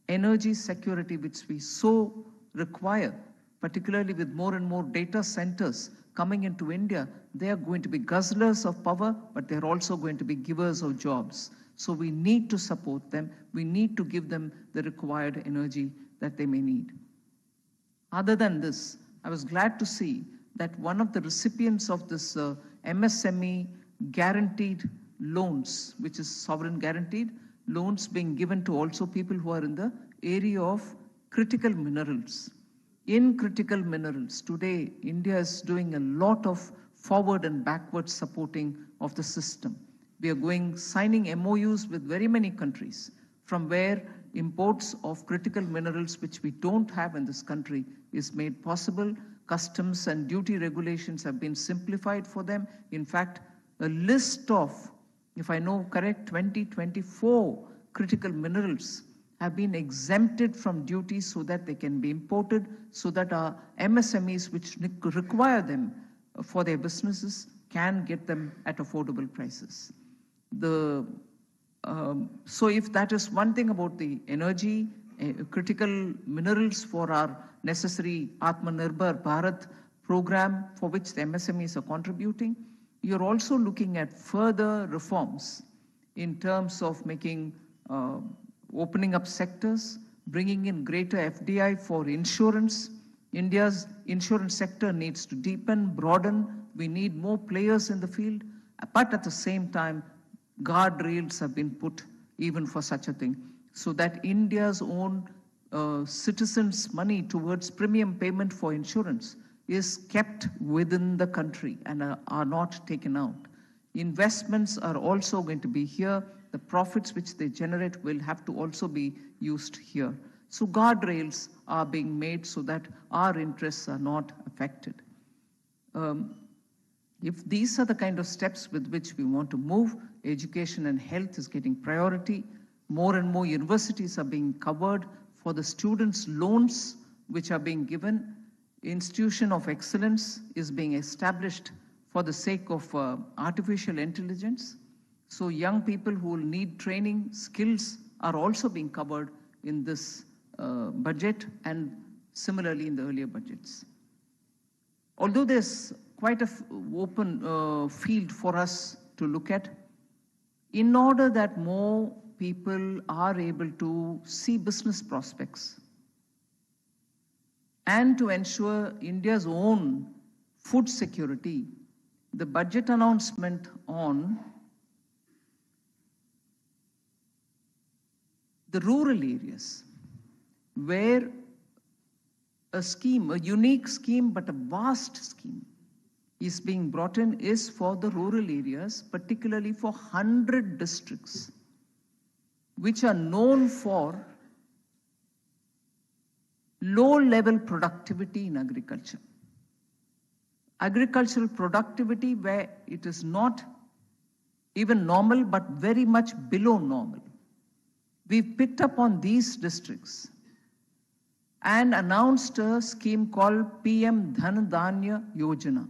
energy security which we so require, particularly with more and more data centers coming into India. They are going to be guzzlers of power, but they're also going to be givers of jobs. So we need to support them. We need to give them the required energy that they may need. Other than this, I was glad to see that one of the recipients of this MSME guaranteed loans, which is sovereign guaranteed loans being given to also people who are in the area of critical minerals. In critical minerals, today, India is doing a lot of forward and backward supporting of the system. We are signing MOUs with very many countries from where imports of critical minerals, which we don't have in this country, is made possible. Customs and duty regulations have been simplified for them. In fact, a list of, if I know correct, 24 critical minerals have been exempted from duties so that they can be imported, so that our MSMEs which require them for their businesses can get them at affordable prices. So if that is one thing about the energy, critical minerals for our necessary Atmanirbhar Bharat program for which the MSMEs are contributing, you're also looking at further reforms in terms of making, opening up sectors, bringing in greater FDI for insurance. India's insurance sector needs to deepen, broaden. We need more players in the field, but at the same time, guardrails have been put even for such a thing, so that India's own citizens' money towards premium payment for insurance is kept within the country and are not taken out. Investments are also going to be here. The profits which they generate will have to also be used here. So guardrails are being made so that our interests are not affected. If these are the kind of steps with which we want to move, education and health is getting priority. More and more universities are being covered for the students' loans which are being given. Institution of excellence is being established for the sake of artificial intelligence. So young people who will need training, skills are also being covered in this budget and similarly in the earlier budgets. Although there's quite an open field for us to look at, in order that more people are able to see business prospects and to ensure India's own food security, the budget announcement on the rural areas, where a scheme, a unique scheme, but a vast scheme is being brought in, is for the rural areas, particularly for 100 districts, which are known for low-level productivity in agriculture. Agricultural productivity where it is not even normal, but very much below normal. We've picked up on these districts and announced a scheme called PM Dhan Dhanya Yojana,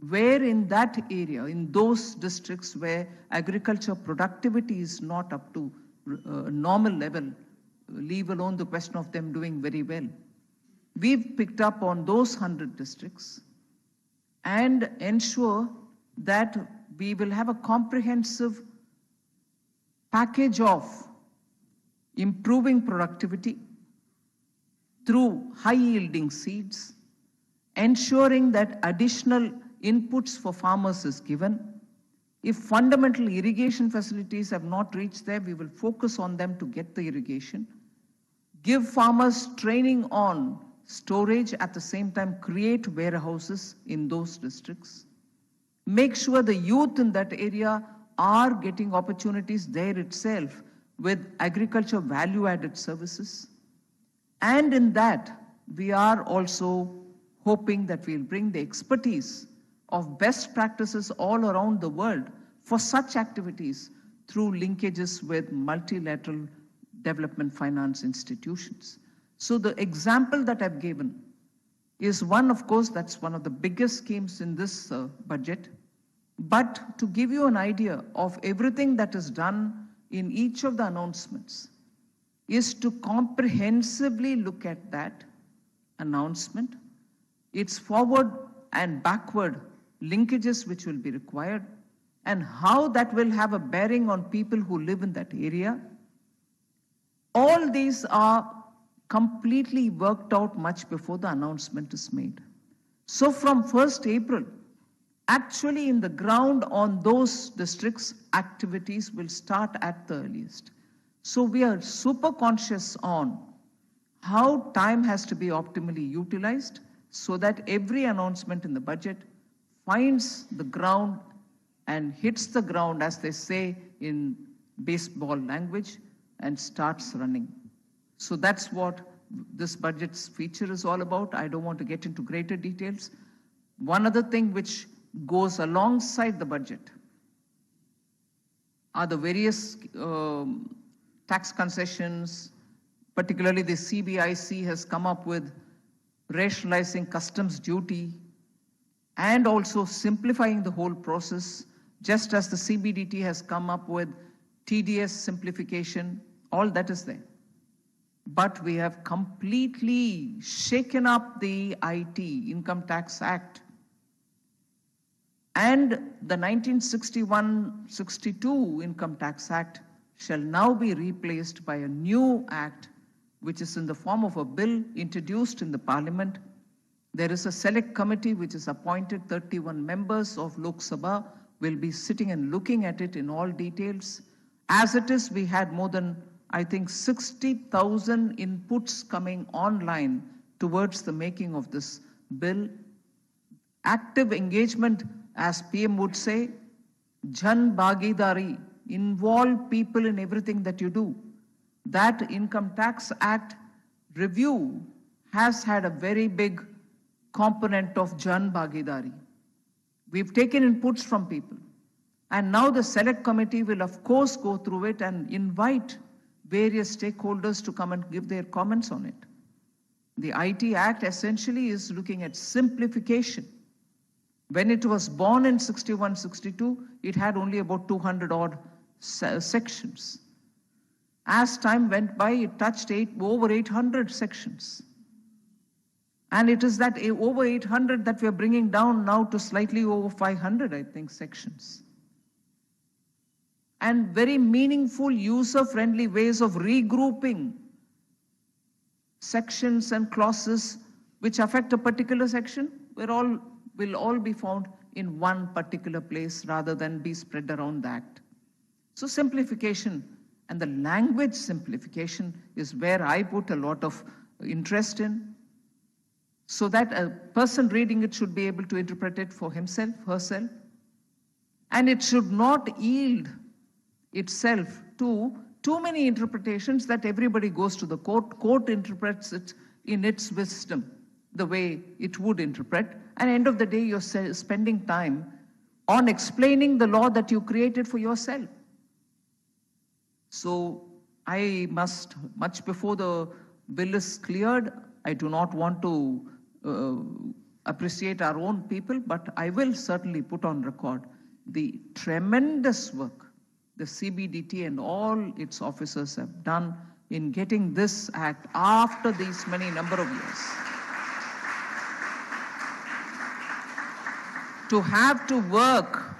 where in that area, in those districts where agriculture productivity is not up to normal level, leave alone the question of them doing very well. We've picked up on those 100 districts and ensure that we will have a comprehensive package of improving productivity through high-yielding seeds, ensuring that additional inputs for farmers is given. If fundamental irrigation facilities have not reached there, we will focus on them to get the irrigation. Give farmers training on storage, at the same time create warehouses in those districts. Make sure the youth in that area are getting opportunities there itself with agriculture value-added services. And in that, we are also hoping that we'll bring the expertise of best practices all around the world for such activities through linkages with multilateral development finance institutions. So the example that I've given is one, of course, that's one of the biggest schemes in this budget. But to give you an idea of everything that is done in each of the announcements is to comprehensively look at that announcement, its forward and backward linkages which will be required, and how that will have a bearing on people who live in that area. All these are completely worked out much before the announcement is made. So from 1st April, actually in the ground on those districts, activities will start at the earliest. So we are super conscious on how time has to be optimally utilized so that every announcement in the budget finds the ground and hits the ground, as they say in baseball language, and starts running. So that's what this budget's feature is all about. I don't want to get into greater details. One other thing which goes alongside the budget are the various tax concessions. Particularly the CBIC has come up with rationalizing customs duty and also simplifying the whole process, just as the CBDT has come up with TDS simplification. All that is there. But we have completely shaken up the IT, Income Tax Act. And the 1961-62 Income Tax Act shall now be replaced by a new act, which is in the form of a bill introduced in the Parliament. There is a select committee which is appointed. 31 members of Lok Sabha will be sitting and looking at it in all details. As it is, we had more than, I think, 60,000 inputs coming online towards the making of this bill. active engagement, as PM would say, Jan Bhagidari, involve people in everything that you do. That Income Tax Act review has had a very big component of Jan Bhagidari. We've taken inputs from people. And now the select committee will of course go through it and invite various stakeholders to come and give their comments on it. The IT Act essentially is looking at simplification. When it was born in 61, 62, it had only about 200 odd sections. As time went by, it touched over 800 sections. And it is that over 800 that we're bringing down now to slightly over 500, I think, sections. And very meaningful, user-friendly ways of regrouping sections and clauses which affect a particular section will all be found in one particular place rather than be spread around the act. So simplification and the language simplification is where I put a lot of interest in, so that a person reading it should be able to interpret it for himself, herself, and it should not yield itself to too many interpretations that everybody goes to the court interprets it in its wisdom, the way it would interpret, and end of the day you're spending time on explaining the law that you created for yourself. So I must, much before the bill is cleared, I do not want to appreciate our own people, but I will certainly put on record the tremendous work the CBDT and all its officers have done in getting this act after these many number of years. To have to work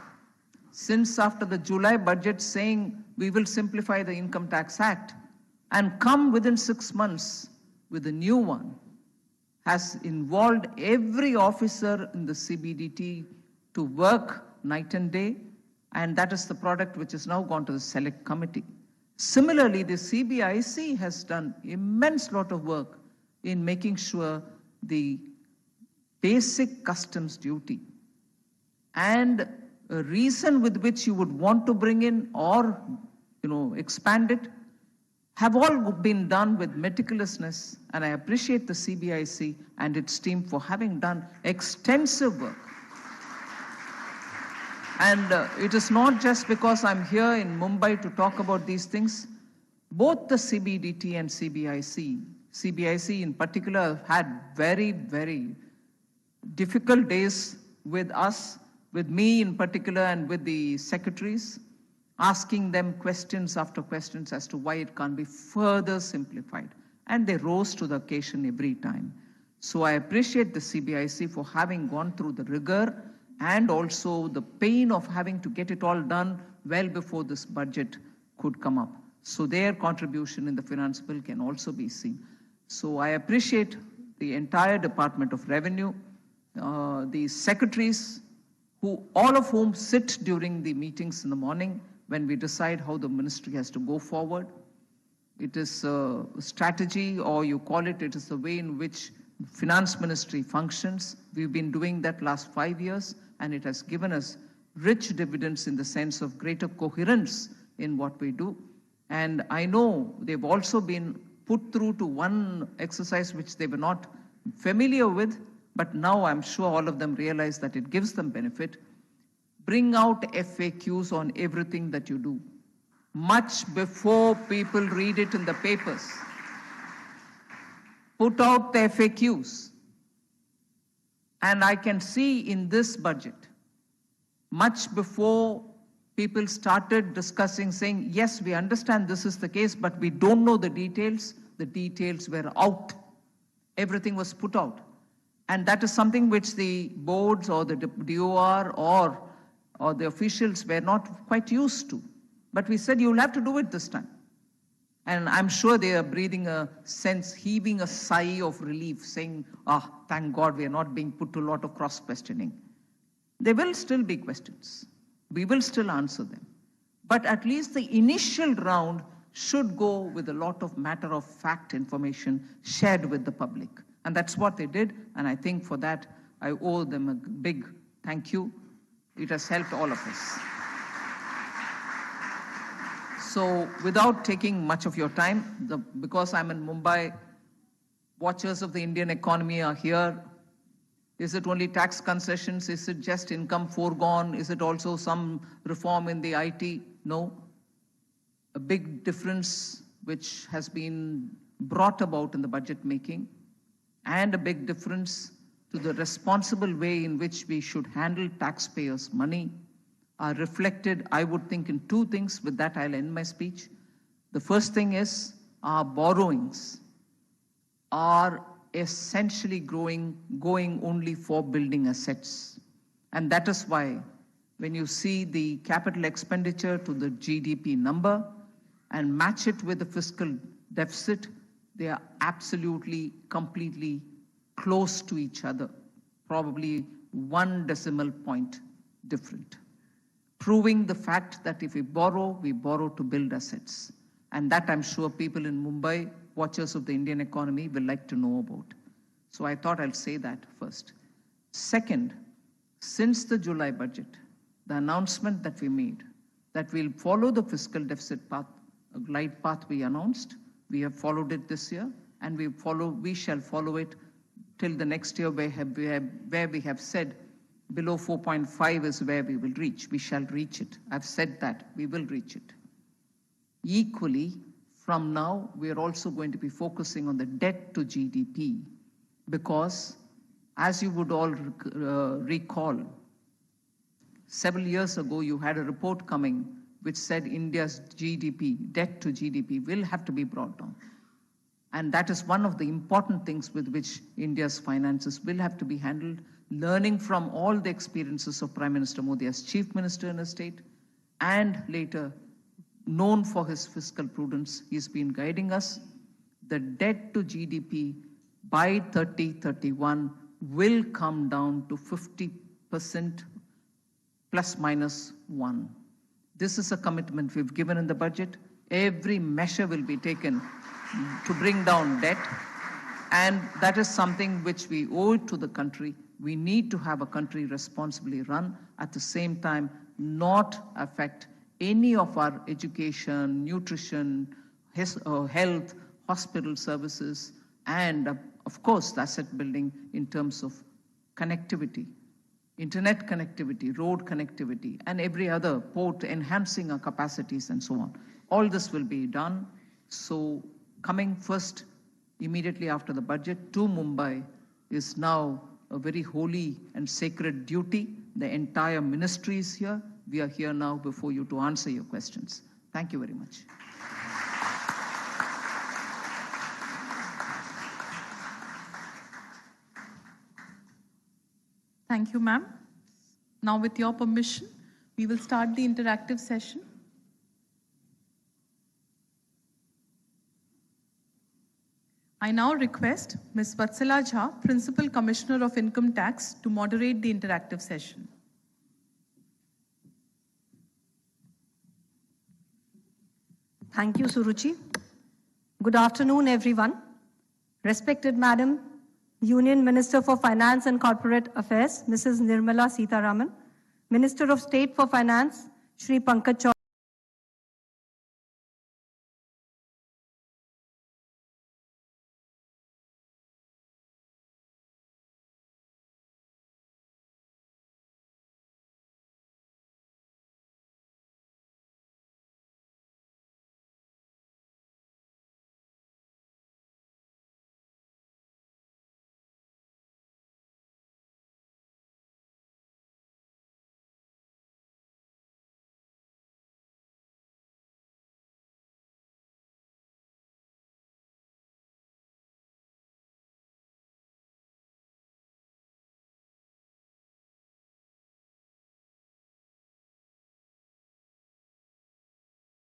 since after the July budget saying we will simplify the Income Tax Act and come within 6 months with a new one has involved every officer in the CBDT to work night and day, and that is the product which has now gone to the select committee. Similarly, the CBIC has done immense lot of work in making sure the basic customs duty and a reason with which you would want to bring in or expand it have all been done with meticulousness, and I appreciate the CBIC and its team for having done extensive work. And it is not just because I'm here in Mumbai to talk about these things. Both the CBDT and CBIC in particular, had very, very difficult days with us, with me in particular and with the secretaries, asking them questions after questions as to why it can't be further simplified. And they rose to the occasion every time. So I appreciate the CBIC for having gone through the rigor and also the pain of having to get it all done well before this budget could come up. So their contribution in the finance bill can also be seen. So I appreciate the entire Department of Revenue, the secretaries, all of whom sit during the meetings in the morning when we decide how the ministry has to go forward. It is a strategy, or you call it, it is the way in which finance ministry functions. We've been doing that last 5 years, and it has given us rich dividends in the sense of greater coherence in what we do. And I know they've also been put through to one exercise which they were not familiar with, but now I'm sure all of them realize that it gives them benefit. Bring out FAQs on everything that you do, much before people read it in the papers. Put out the FAQs. And I can see in this budget, much before people started discussing, saying, yes, we understand this is the case, but we don't know the details were out. Everything was put out. And that is something which the boards or the DOR or the officials were not quite used to. But we said, you'll have to do it this time. And I'm sure they are breathing a sense, heaving a sigh of relief, saying, thank God we are not being put to a lot of cross-questioning. There will still be questions. We will still answer them. But at least the initial round should go with a lot of matter of fact information shared with the public. And that's what they did. And I think for that, I owe them a big thank you. It has helped all of us. So without taking much of your time, because I'm in Mumbai, watchers of the Indian economy are here. Is it only tax concessions? Is it just income foregone? Is it also some reform in the IT? No. A big difference which has been brought about in the budget making, and a big difference to the responsible way in which we should handle taxpayers' money are reflected, I would think, in two things. With that, I'll end my speech. The first thing is our borrowings are essentially going only for building assets. And that is why when you see the capital expenditure to the GDP number and match it with the fiscal deficit, they are absolutely, completely close to each other, probably 1 decimal point different, proving the fact that if we borrow to build assets. And that I'm sure people in Mumbai, watchers of the Indian economy, will like to know about. So I thought I'll say that first. Second, since the July budget, the announcement that we made that we'll follow the fiscal deficit path, a glide path we announced, we have followed it this year, and we shall follow it till the next year where we have said below 4.5 is where we will reach. We shall reach it. I've said that we will reach it. Equally, from now, we are also going to be focusing on the debt to GDP, because as you would all recall, several years ago, you had a report coming which said India's GDP, debt to GDP, will have to be brought down. And that is one of the important things with which India's finances will have to be handled, learning from all the experiences of Prime Minister Modi as Chief Minister in a state, and later known for his fiscal prudence. He's been guiding us. The debt to GDP by 2031 will come down to 50% plus minus 1. This is a commitment we've given in the budget. Every measure will be taken to bring down debt, and that is something which we owe to the country. We need to have a country responsibly run, at the same time not affect any of our education, nutrition, health, hospital services, and of course the asset building in terms of connectivity, internet connectivity, road connectivity, and every other port, enhancing our capacities and so on. All this will be done. So coming first, immediately after the budget, to Mumbai is now a very holy and sacred duty. The entire ministry is here. We are here now before you to answer your questions. Thank you very much. Thank you, ma'am. Now, with your permission, we will start the interactive session. I now request Ms. Vatsala Jha, Principal Commissioner of Income Tax, to moderate the interactive session. Thank you, Suruchi. Good afternoon, everyone. Respected Madam Union Minister for Finance and Corporate Affairs, Mrs. Nirmala Sitharaman, Minister of State for Finance, Shri Pankaj Chaudhary,